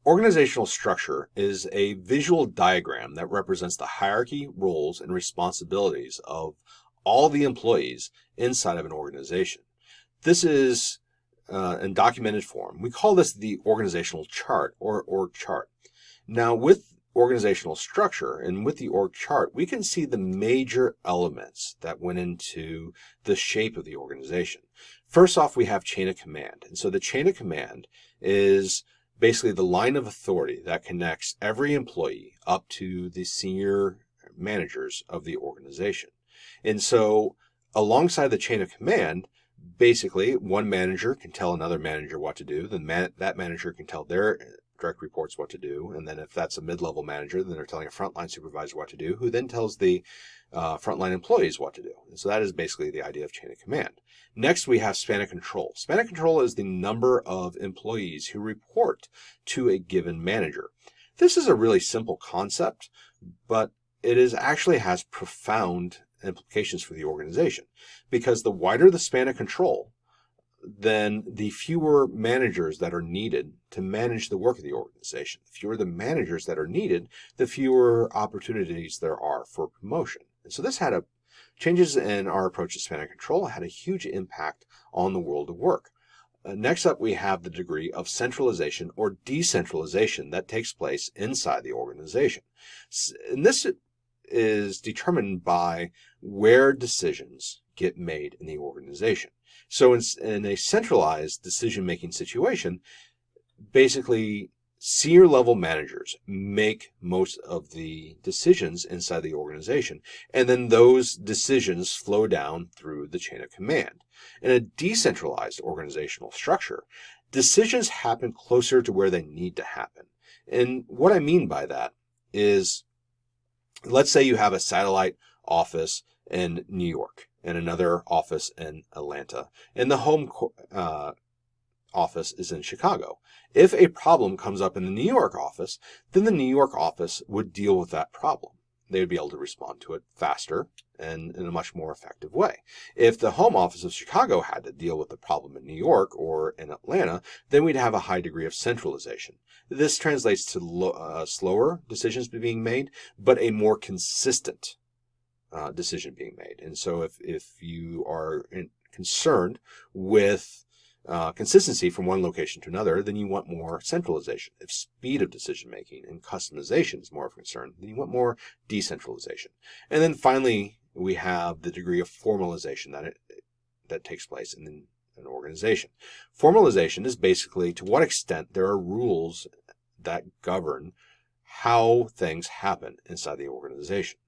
Organizational structure is a visual diagram that represents the hierarchy, roles, and responsibilities of all the employees inside of an organization. This is in documented form. We call this the organizational chart or org chart. Now, with organizational structure and with the org chart, we can see the major elements that went into the shape of the organization. First off, we have chain of command. And so the chain of command is basically the line of authority that connects every employee up to the senior managers of the organization. And so alongside the chain of command, basically one manager can tell another manager what to do, then that manager can tell their direct reports what to do, and then if that's a mid-level manager, then they're telling a frontline supervisor what to do, who then tells the frontline employees what to do. And so that is basically the idea of chain of command. Next, we have Hispanic Control. Hispanic Control is the number of employees who report to a given manager. This is a really simple concept, but it actually has profound implications for the organization, because the wider the span of control, then the fewer managers that are needed to manage the work of the organization. The fewer the managers that are needed, the fewer opportunities there are for promotion. And so this changes in our approach to span of control had a huge impact on the world of work. Next up, we have the degree of centralization or decentralization that takes place inside the organization. And this is determined by where decisions get made in the organization. So in a centralized decision-making situation, basically senior level managers make most of the decisions inside the organization, and then those decisions flow down through the chain of command. In a decentralized organizational structure, decisions happen closer to where they need to happen. And what I mean by that is, let's say you have a satellite office in New York and another office in Atlanta, and the home office is in Chicago. If a problem comes up in the New York office, then the New York office would deal with that problem. They would be able to respond to it faster and in a much more effective way. If the home office of Chicago had to deal with the problem in New York or in Atlanta, then we'd have a high degree of centralization. This translates to slower decisions being made, but a more consistent decision being made. And so if you are concerned with consistency from one location to another, then you want more centralization. If speed of decision making and customization is more of a concern, then you want more decentralization. And then finally, we have the degree of formalization that takes place in an organization. Formalization is basically to what extent there are rules that govern how things happen inside the organization.